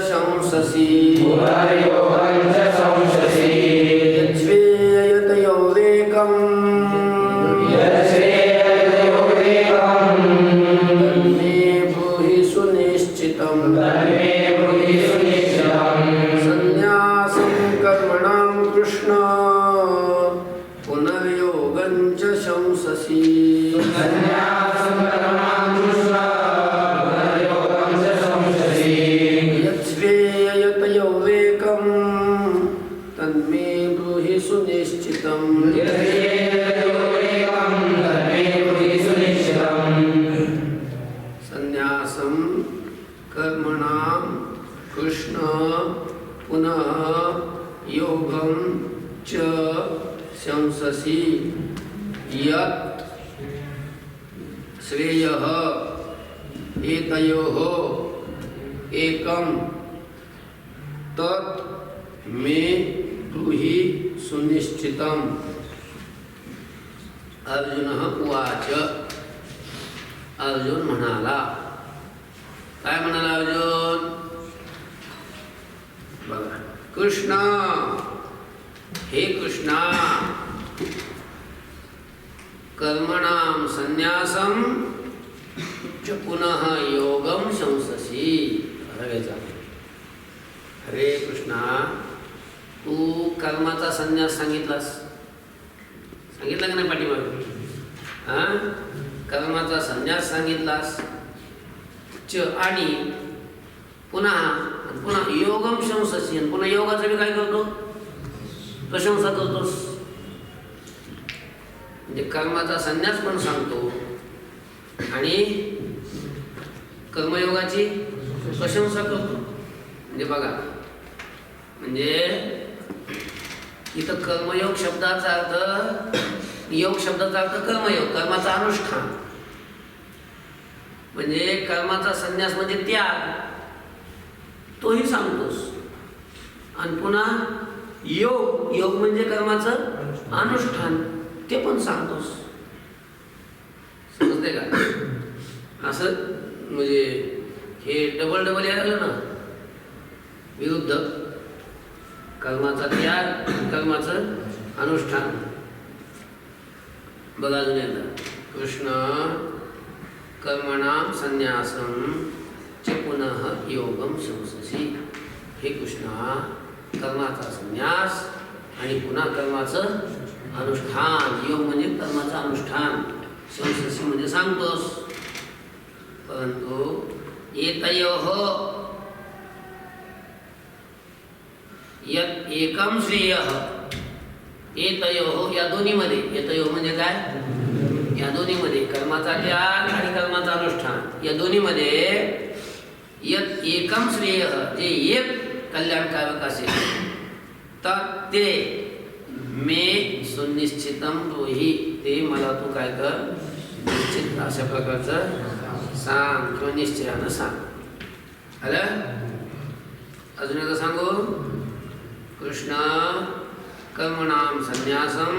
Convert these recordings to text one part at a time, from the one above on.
शंससि पुनर्योगं च संशसि यच्छ्रेयतयोरेकम् यच्छ्रेयतयोरेकं तन्मे ब्रूहि सुनिश्चितम् तन्मे ब्रूहि सुनिश्चितम् संन्यासं कर्मणां कृष्ण पुनर्योगं च शंससि संन्यासं कर्मणां कृष्ण पुनर्योगं च संशसि यच्छ्रेयतयोरेकम् तन्मे ब्रूहि सुनिश्चितम् यच्छ्रेयतयोरेकं तन्मे ब्रूहि सुनिश्चितम् संन्यासं कर्मणां कृष्ण पुनः योगं च शंससि यत् श्रेयः एतयोः एकं तत् मे ब्रूहि सुनिश्चितम्। अर्जुनः उवाच अर्जुन म्हणाला, काय म्हणाला अर्जुन? बघा, कृष्णा, हे कृष्णा, कर्मणां संन्यासं च पुनः योगं शंससि. हरे कृष्णा, तू कर्माचा संन्यास सांगितला की नाही पाठीमागे? कर्माचा संन्यास सांगितलास च आणि पुन्हा योगम शंससि, पुन्हा योगाचं मी काय करतो? प्रशंसा करतोस. म्हणजे कर्माचा संन्यास पण सांगतो आणि कर्मयोगाची प्रशंसा करतो. म्हणजे बघा, म्हणजे इथं कर्मयोग शब्दाचा अर्थ, योग शब्दाचा अर्थ कर्मयोग, कर्माचा अनुष्ठान. म्हणजे कर्माचा संन्यास म्हणजे त्याग, तोही सांगतोस. आणि पुन्हा योग, योग म्हणजे कर्माचं अनुष्ठान, ते पण सांगतोस. समजते का? असं म्हणजे हे डबल डबल यायला ना, विरुद्ध कर्माचा त्याग, कर्माचं अनुष्ठान. बघा अजून एकदा, कृष्ण कर्मणां संन्यासं च पुनः योगं शंससि. हे कृष्णा, कर्माचा संन्यास आणि पुन्हा कर्माचं अनुष्ठान. योग म्हणजे कर्माचं अनुष्ठान, शंससि म्हणजे सांगतोस. परंतु एतयोः यत् एकं श्रेयः, एतयोः या दोन्हीमध्ये, एतयोः म्हणजे काय? या दोन्हीमध्ये कर्माचा त्याग आणि कर्माचा अनुष्ठान, या दोन्हीमध्ये यत् एकं श्रेयः, जे एक कल्याणकारक असेल, तर ते मे सुनिश्चितम ब्रूहि, ते मला तू काय कर? निश्चित अशा प्रकारचं सांग किंवा निश्चयानं सांग. आलं? अजून एकदा सांगू. कृष्ण कर्मणां संन्यासं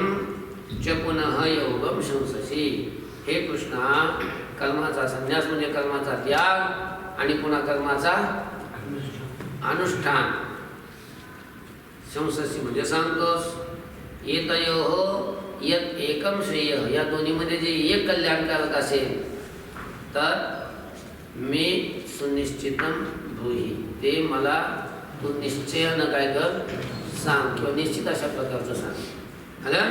च पुनः योगं शंससि. हे कृष्णा, कर्माचा संन्यास म्हणजे कर्माचा त्याग आणि पुन्हा कर्माचा अनुष्ठान. शंससि म्हणजे सांगतोस. एतयोः यत् एकं श्रेयः, या दोन्हीमध्ये जे एक कल्याणकारक असेल, तर मे सुनिश्चितं ब्रूहि, ते मला तू निश्चयानं काय कर? सांग किंवा निश्चित अशा प्रकारचं सांग. आलं?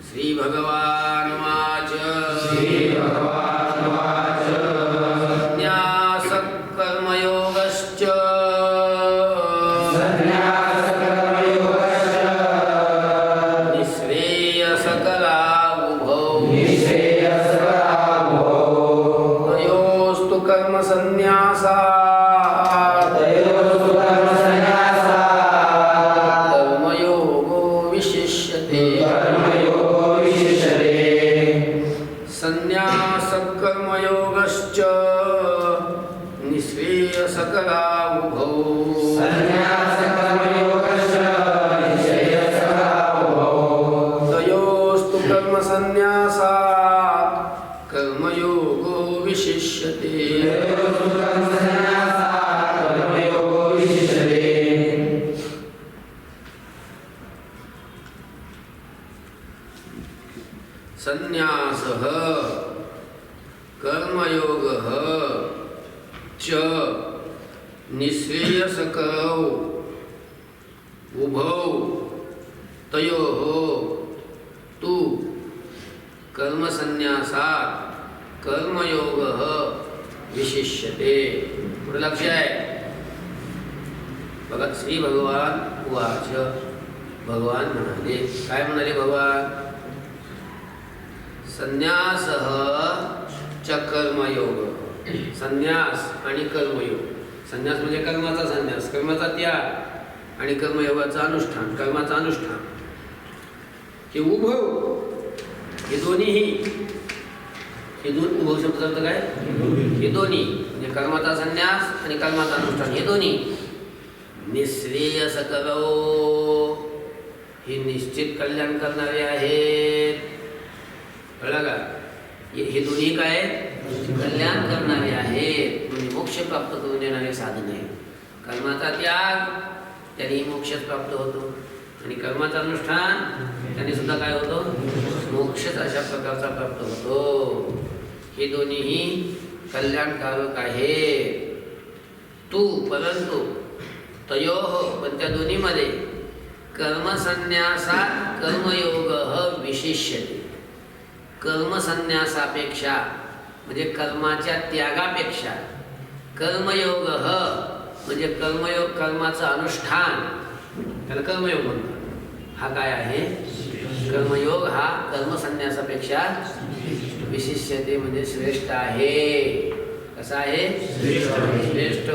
श्री भगवान वाच. संन्यास कर्मयोगश्च निःश्रेयसकला उभौ. तयोस्तु कर्म संन्यासात् कर्मयोगो विशिष्यते. संन्यास कर्मयोगश्च निःश्रेयसकला उभौ. तयोस्तु कर्म संन्यासात् कर्मयोगो विशिष्यते. निःश्रेयसकरौ उभौ तयोः तु कर्मसन्न्यासात् कर्मयोगः विशिष्यते. पुढे लक्ष आहे बघा. श्री भगवान उवाच. भगवान म्हणाले. काय म्हणाले भगवान? संन्यासः च कर्मयोग. संन्यास आणि कर्मयोग. संन्यास म्हणजे कर्माचा संन्यास, कर्माचा त्याग, आणि कर्मयोगाचं अनुष्ठान, कर्माचं अनुष्ठान. हे उभव, हे दोन्हीही, हे दोन उभव शब्दाचा अर्थ काय? हे दोन्ही म्हणजे कर्माचा संन्यास आणि कर्माचं अनुष्ठान, हे दोन्ही निःश्रेयसकरौ, हे निश्चित कल्याण करणारे आहेत. कळलं का? हे दोन्ही काय कल्याण करणारे आहेत, म्हणजे मोक्ष प्राप्त करून देणारे साधन आहे. कर्माचा त्याग त्याने मोक्षच प्राप्त होतो, आणि कर्माचं अनुष्ठान त्याने सुद्धा काय होतो? मोक्षच अशा प्रकारचा प्राप्त होतो. हे दोन्हीही कल्याणकारक आहे. तू परंतु तयोः, पण त्या दोन्हीमध्ये कर्मसन्न्यासात कर्मयोगः विशिष्यते. कर्मसन्न्यासापेक्षा म्हणजे कर्माच्या त्यागापेक्षा कर्मयोगः म्हणजे कर्मयोग, कर्माचं अनुष्ठान, त्याला कर्मयोग म्हणतात. हा काय आहे? कर्मयोग हा कर्मसन्न्यासापेक्षा विशिष्यते म्हणजे श्रेष्ठ आहे. कसा आहे? श्रेष्ठ.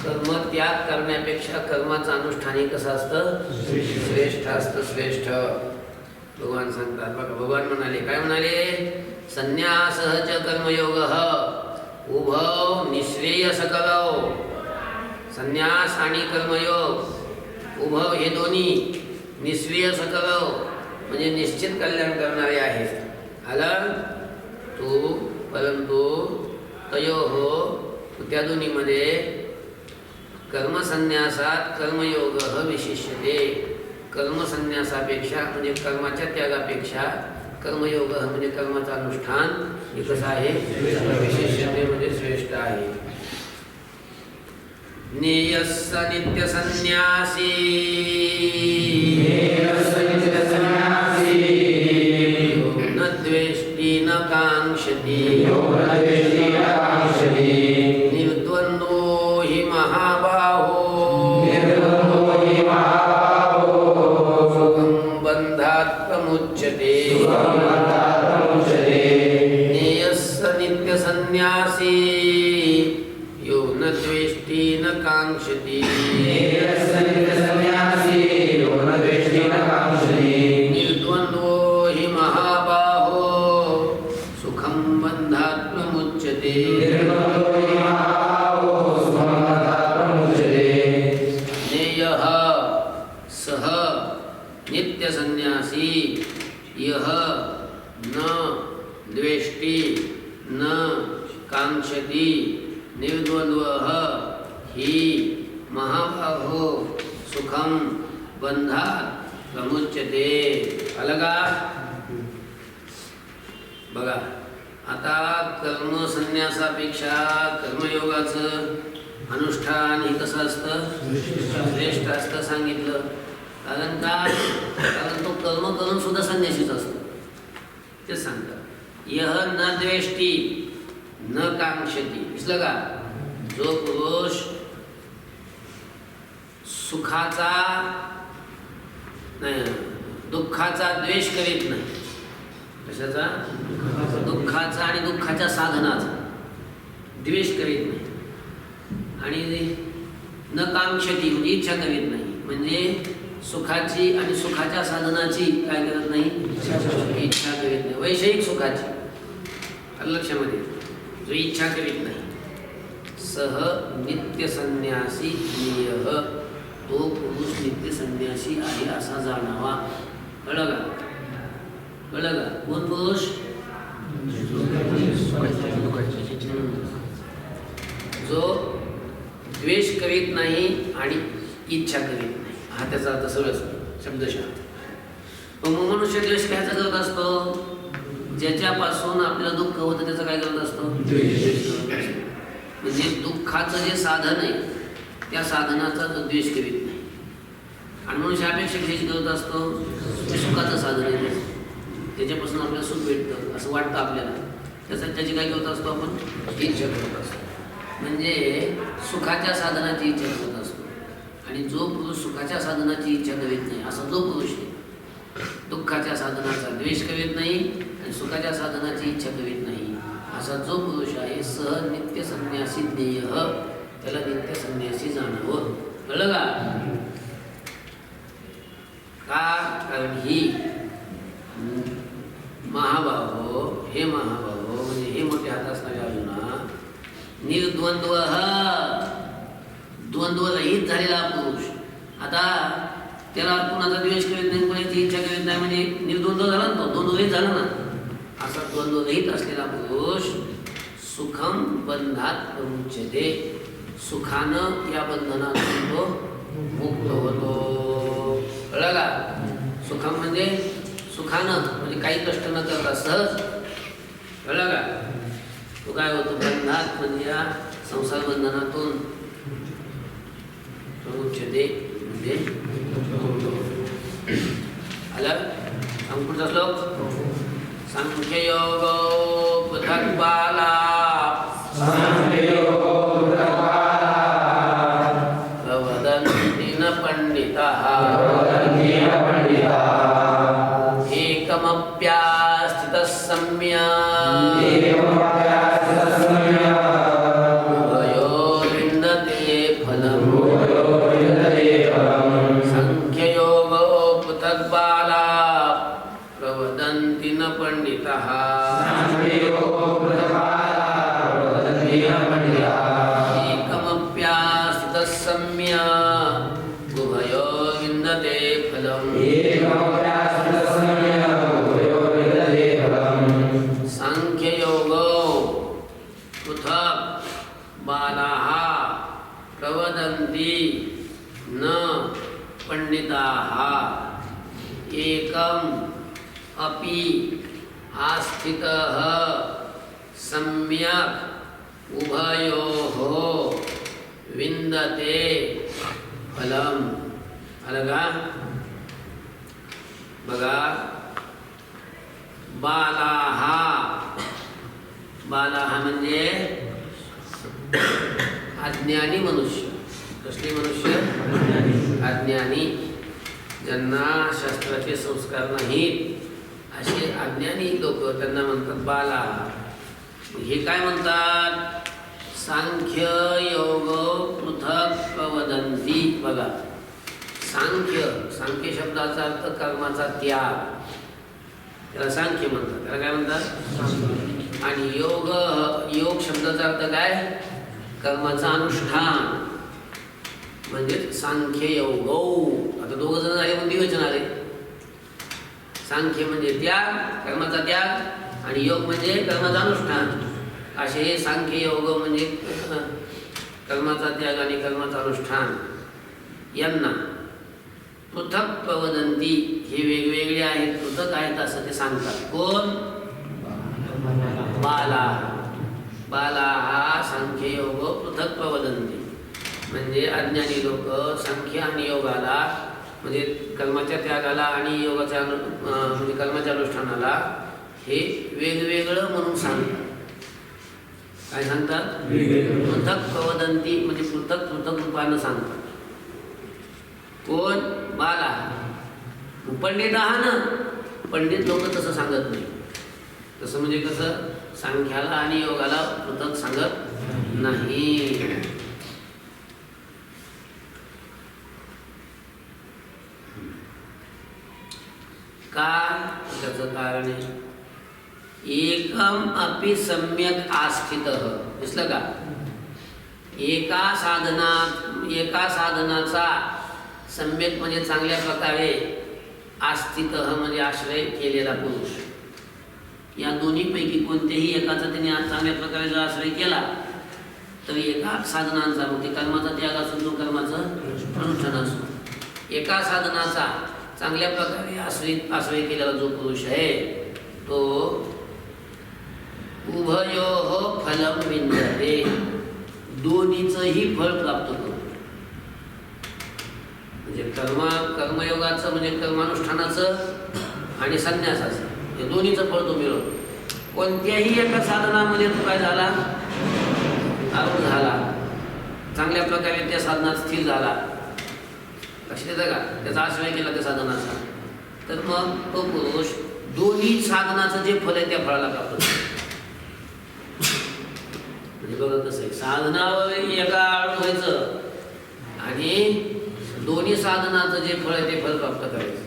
कर्म त्याग करण्यापेक्षा कर्माचं अनुष्ठान हे कसं असतं? श्रेष्ठ असतं. श्रेष्ठ भगवान सांगतात बघा. भगवान म्हणाले. काय म्हणाले? संन्यासः च कर्मयोगः उभौ निःश्रेयसकरौ. संन्यास आणि कर्मयोग उभव हे दोन्ही निःश्रेयसकरौ म्हणजे निश्चित कल्याण करणारे आहेत. आलं? तू परंतु तयोः, त्या दोन्हीमध्ये कर्मसन्न्यासात कर्मयोगः विशिष्यते. कर्मसन्न्यासापेक्षा म्हणजे कर्माच्या त्यागापेक्षा कर्मयोग म्हणजे कर्माचं अनुष्ठान हे कसं आहे? विशिष्यते म्हणजे श्रेष्ठ आहे. ज्ञेयस्स नित्यसन्न्यासी न द्वेष्टि न काङ्क्षति निर्द्वन्द्वो हि महाबाहो बन्धात् प्रमुच्यते. ज्ञेयस्स नित्यसन्न्यासी यो न द्वेष्टि न काङ्क्षति निर्द्वन्द्वो हि महाबाहो सुखं बन्धात् प्रमुच्यते. ज्ञेयः सः नित्यसन्न्यासी यः न द्वेष्टि न काङ्क्षति निर्द्वन्द्वः हि महाबाहो सुखं बन्धात् प्रमुच्यते. अलगा बघा. आता कर्मसन्न्यासापेक्षा कर्मयोगाचं अनुष्ठान हे कसं असतं? श्रेष्ठ असतं सांगितलं. कारण काय? कारण तो कर्म करून सुद्धा संन्यासीच असतो. ते सांगतात. यह न द्वेष्टि न कांक्षती. दिसलं का? जो पुरुष सुखाचा नाही दुःखाचा द्वेष करीत नाही. कशाचा? दुःखाचा आणि दुःखाच्या साधनाचा द्वेष करीत नाही, आणि न कांक्षती म्हणजे इच्छा करीत नाही, म्हणजे सुखाची आणि सुखाच्या साधनाची काय करत नाही? इच्छा करीत नाही. वैषयिक सुखाची लक्षामध्ये जो इच्छा करीत नाही. सह नित्य संन्यासी ज्ञेयः, तो पुरुष नित्य संन्यासी आहे असा जाणावा. कळलं का? कळलं का? कोण पुरुष? जो द्वेष करीत नाही आणि इच्छा करीत नाही. हा त्याचा अर्थ सगळं शब्दशः. मग मनुष्य द्वेष कायचा करत असतो? ज्याच्यापासून आपलं दुःख होतं त्याचं काय करत असतो? म्हणजे दुःखाचं जे साधन आहे त्या साधनाचा तो द्वेष करीत नाही. आणि मनुष्य अपेक्षा कशी करत असतो, ते सुखाचं साधन आहे त्याच्यापासून आपल्याला सुख भेटतं असं वाटतं आपल्याला, त्याची काय करत असतो आपण, इच्छा करत असतो. म्हणजे सुखाच्या साधनाची इच्छा करत असतो. आणि जो पुरुष सुखाच्या साधनाची इच्छा करीत नाही असा जो पुरुष आहे, दुःखाच्या साधनाचा द्वेष करीत नाही आणि सुखाच्या साधनाची इच्छा करीत नाही असा जो पुरुष आहे, सह नित्य संन्यासी ज्ञेय, त्याला नित्य संन्यासी जाणावं. कळलं का? कारण ही महाभाव, हे महाभाव म्हणजे हे मोठे हात असणारे अर्जुना, निर्द्वंद्व द्वंद्वरहित झालेला पुरुष. आता त्याला कुणाचा द्वेष करीत नाही, कोणाची इच्छा करीत नाही, म्हणजे निर्द्वंद्व झाला ना, तो द्वंद्वरहित झाला ना. असा द्वंद्वरहित असलेला पुरुष सुखम बंधात प्रमुच्यते, सुखानं या बंधनातून तो मुक्त होतो. कळलं का? सुखम म्हणजे सुखानं, म्हणजे काही कष्ट न करता सहज. कळलं का? तो काय होतो, बंधात म्हणजे या संसार बंधनातून प्रमुच्यते म्हणजे आलं. सांग पुढचा श्लोक. सांख्ययोगो पृथक् बाला प्रवदन्ति न पंडिताः एकमप्यास्थितः सम्यक् उभयो विन्दते फलम्. सांख्ययोगो पृथक् बाला प्रवदन्ति न पंडिताः एकमप्यास्थितः सम्यक् उभयो विन्दते फलम्. सांख्ययोगो पृथक् बालाः प्रवदन्ति न पंडिताः एकम् अपि आस्थितः सम्यक् उभयोः विन्दते फलम्. आलं का? बघा, बालाः, बालाः म्हणजे अज्ञानी मनुष्य. कसले मनुष्य? अज्ञानी, ज्यांना शास्त्राचे संस्कार नाहीत असे अज्ञानी लोक, त्यांना म्हणतात बाला. हे काय म्हणतात? सांख्य योग पृथक् प्रवदन्ति. बघा, सांख्य शब्दाचा अर्थ कर्माचा त्याग, त्याला सांख्य म्हणतात. त्याला काय म्हणतात? आणि योग शब्दाचा अर्थ काय? कर्माचा अनुष्ठान, म्हणजे सांख्य योग. आता दोघं जण झाले, पण द्विवचन आले. सांख्य म्हणजे त्याग, कर्माचा त्याग, आणि योग म्हणजे कर्माचा अनुष्ठान. असे हे सांख्य योग म्हणजे कर्माचा त्याग आणि कर्माचा अनुष्ठान यांना पृथक् प्रवदन्ति, हे वेगवेगळे आहेत, पृथक आहेत असं ते सांगतात. कोण? बाला. बाला हा सांख्य योग पृथक् प्रवदन्ति, म्हणजे अज्ञानी लोक सांख्य आणि योगाला, म्हणजे कर्माच्या त्यागाला आणि योगाच्या म्हणजे कर्माच्या अनुष्ठानाला हे वेगवेगळं म्हणून सांगतात. काय सांगतात? पृथक् प्रवदन्ति म्हणजे पृथक पृथक रूपानं सांगतात. कोण? बाला. पंडित आहात ना, पंडित लोक तसं सांगत नाही. तसं म्हणजे कसं? सांख्याला आणि योगाला पृथक सांगत नाही. का? त्याचं कारण आहे एकम अपि सम्यक आस्थितः. दिसलं का? एका साधनाचा सम्यक म्हणजे चांगल्या प्रकारे, आस्थितः म्हणजे आश्रय केलेला पुरुष. या दोन्हीपैकी कोणत्याही एकाचा त्याने चांगल्या प्रकारे जर आश्रय केला तर एका साधनांचा, मग ते कर्माचा त्याग असो तो कर्माचं अनुष्ठान असो, एका साधनाचा चांगल्या प्रकारे आश्रय केलेला जो पुरुष आहे तो उभयोः फलम विन्दते. दोन्हीचंही फळ प्राप्त करू. म्हणजे कर्मयोगाचं म्हणजे कर्मानुष्ठानाचं आणि संन्यासाचं हे दोन्हीचं फळ तो मिळवतो. कोणत्याही एका साधनामध्ये तो काय झाला, आरूढ झाला, चांगल्या प्रकारे त्या साधनात स्थिर झाला, लक्ष देतं का, त्याचा आश्रय केला त्या साधनाचा, तर मग तो पुरुष दोन्ही साधनाचं जे फल आहे त्या फळाला प्राप्त होतं. म्हणजे बघा कसं आहे, साधनावर एका आरूढ व्हायचं आणि दोन्ही साधनाचं जे फळ आहे ते फळ प्राप्त करायचं.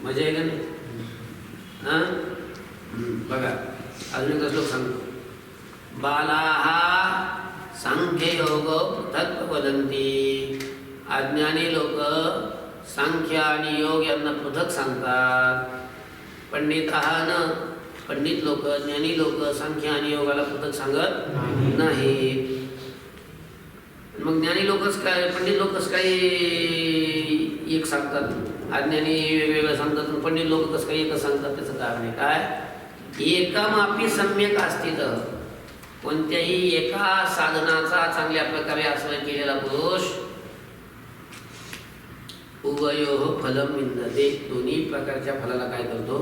मजा आहे का नाही? हां बघा अजून एक श्लोक सांगतो. बालाहा सांख्ययोग पृथक् वदन्ति. अज्ञानी लोक सांख्य आणि योग यांना पृथक सांगतात. पंडित लोक, ज्ञानी लोक सांख्य आणि योगाला पृथक सांगत नाहीत. मग ज्ञानी लोकच काय, पंडित लोकच काही एक सांगतात, अज्ञानी वेगवेगळं सांगतात, पंडित लोक कसं काही एकच सांगतात. त्याचं कारण आहे काय, एकमापी सम्यक अस्तित. कोणत्याही एका साधनाचा चांगल्या प्रकारे आश्रय केलेला पुरुष उभयोः फलं विन्दते. दोन्ही प्रकारच्या फलाला काय करतो,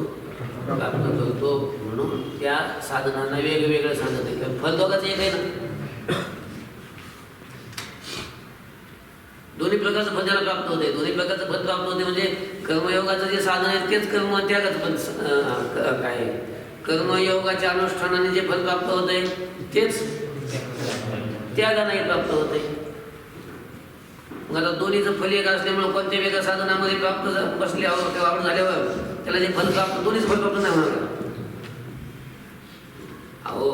प्राप्त करतो. म्हणून त्या साधनांना वेगवेगळं सांगत आहे. फल दोघांचं एक आहे ना, दोन्ही प्रकारचं फल त्याला प्राप्त होते. दोन्ही प्रकारचं फल प्राप्त होते म्हणजे कर्मयोगाचं जे साधन आहे तेच कर्म त्यागच पण काय, कर्मयोगाच्या अनुष्ठानाने जे फल प्राप्त होते तेच त्यागाने प्राप्त होते. मग आता दोन्हीचं फल एक असल्यामुळे कोणत्या वेगळ्या साधनामध्ये प्राप्त बसल्यावर किंवा आवड झाल्यावर त्याला जे फल प्राप्त, दोन्हीच फल प्राप्त नाही होणार. अहो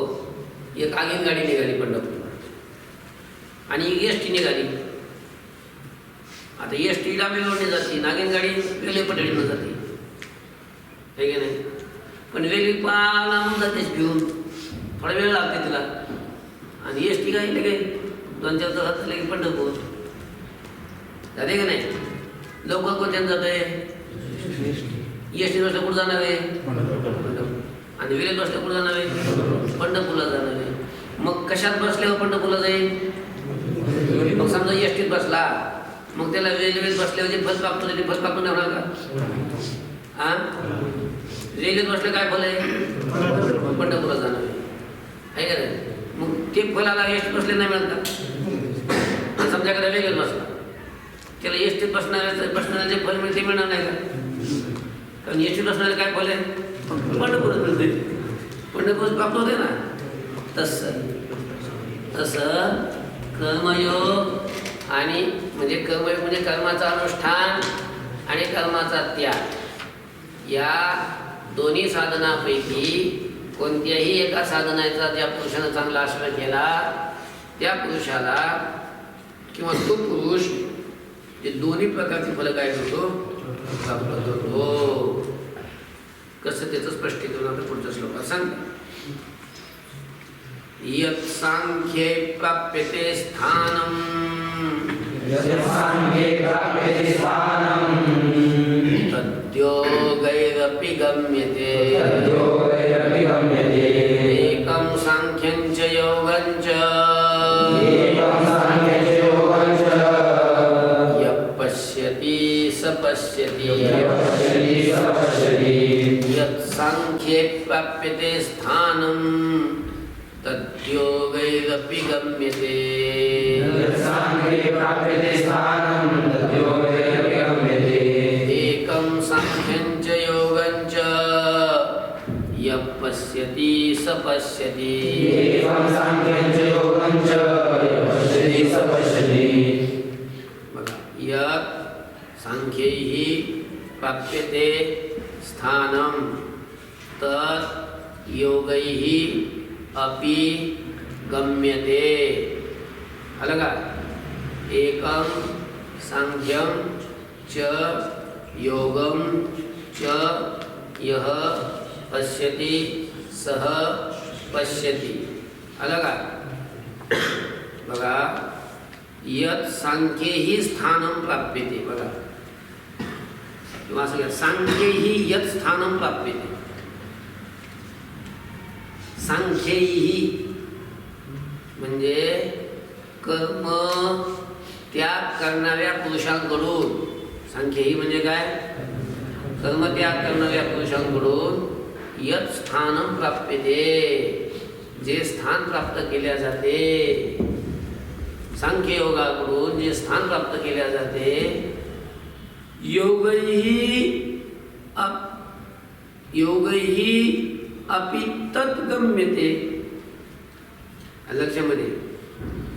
एक आगीन गाडी निघाली पंढरपूर आणि एक एस टी निघाली. आता एस टी लांबी रोडने जाते, नागिन गाडी रेल्वे पटडीनं जाते, हे की नाही. पण रेल्वे लांबून जातेच घेऊन, थोडा वेळ लागते तिला. आणि एस टी काय लगे 2-4 तासात लगे पंढरपूर जाते का नाही. लवकर कोणत्यानं जात आहे, एस टी बसल्या कुठं जाणार आहे, आणि वेळेत बसल्या कुठं जाणार आहे, पंढरपूरला जाणार आहे. मग कशात बसल्यावर पंढरपूरला जाईल. मग समजा एस टीत बसला, मग त्याला रेल्वेत बसल्यावर जे फल प्राप्त होते ते फल प्राप्त नाही होणार का. हां रेल्वेत बसलं काय फल आहे, पंढरपूरला जाणार आहे का नाही. मग ते फलाला एस टीत बसले नाही मिळत का. आणि समजा एखाद्या रेल्वेत बसला, त्याला एस टीत बसणारे जे फल मिळते मिळणार नाही का. कारण एस टीत बसणारे काय फल आहे, पंढरपूरच मिळते, पंढरपूर प्राप्त होते ना. तसं कर्मयोग आणि म्हणजे कर्मयोग म्हणजे कर्माचं अनुष्ठान आणि कर्माचा त्याग या दोन्ही साधनापैकी कोणत्याही एका साधनाचा ज्या पुरुषानं चांगला आश्रय केला त्या पुरुषाला किंवा तो पुरुष ते दोन्ही प्रकारची फलं काय करतो, प्राप्त करतो. कसं त्याचं स्पष्टीकरण आता पुढच्या श्लोकात सांगतात. यत् सांख्ये प्राप्यते स्थानम् तद्योगैरपि गम्यते. एकं सांख्यं च योगं च यः पश्यति स पश्यति. यत् सांख्ये प्राप्यते स्थानं तद्योगैरपि गम्यते. एकं सांख्यं च योगं च यः पश्यति स पश्यति. यत् सांख्यैः प्राप्यते स्थानं तत् योगैः अपि गम्यते. आलं का. एकं सांख्यं च योगं च यः पश्यति सः पश्यति. आलं का. बघा यत् सांख्यैः स्थानं प्राप्यते. बघा किंवा असं घ्या, सांख्यैः यत् स्थानं प्राप्यते. सांख्यैः म्हणजे कर्म त्याग करणाऱ्या पुरुषांकडून, सांख्य ही म्हणजे काय, कर्मत्याग करणाऱ्या पुरुषांकडून यत स्थान प्राप्यते, जे स्थान प्राप्त केल्या जाते, सांख्य योगाकडून जे स्थान प्राप्त केल्या जाते, योगही अपि तद्गम्यते. लक्षामध्ये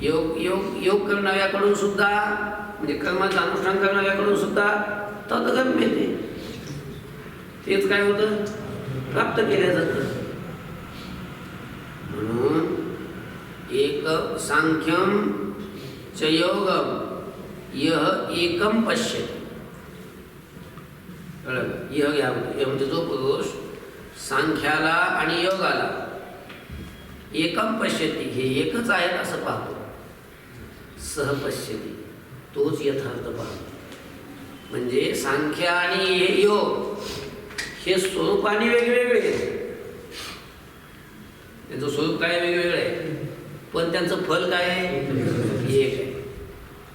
योग योग योग करणाऱ्याकडून सुद्धा, म्हणजे कर्माचं अनुष्ठान करणाऱ्याकडून सुद्धा तद्गम्यते, तेच काय होतं, प्राप्त केल्या जातं. म्हणून एक सांख्यम च योगम यह एकम पश्यति. कळलं? यह घ्या, म्हणजे जो पुरुष सांख्याला आणि योगाला एकम पश्यती, हे एकच आहेत असं पाहतो, सह पश्यती, तोच यथार्थ पाहतो. म्हणजे सांख्य आणि हे योग हे स्वरूपाने वेगवेगळे आहेत, त्यांचं स्वरूप काय वेगवेगळं आहे, पण त्यांचं फल काय आहे, एक आहे.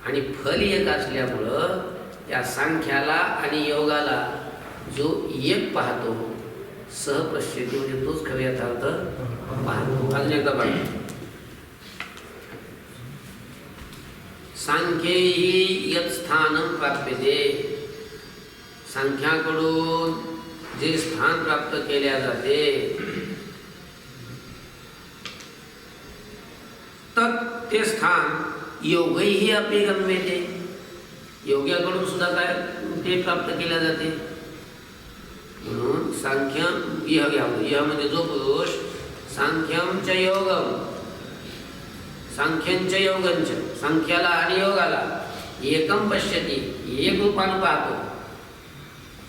आणि फल एक असल्यामुळं त्या सांख्याला आणि योगाला जो एक पाहतो, सहपश्यती, म्हणजे तोच खरे यथार्थ पाहतो. अजून एकदा पाहतो. सांख्येहि यत् स्थानं प्राप्यते, सांख्याकडून जे स्थान प्राप्त केल्या जाते, तत् ते स्थान योगैहि अपि गम्यते, योग्याकडून सुद्धा काय ते प्राप्त केल्या जाते. म्हणून सांख्य यह घ्यावं, यह म्हणजे जो पुरुष सांख्यम च योगम, सांख्यंच योगंच, सांख्याला आणि योगाला एकम पश्यती, एक रूपानं पाहतो,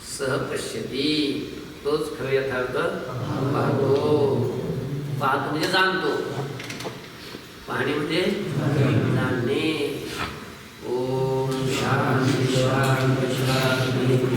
सह पश्यती, तोच खरं यथार्थ पाहतो. पाहतो म्हणजे जाणतो, पाहणे म्हणजे जाणणे. ओम शांती शांती शांती.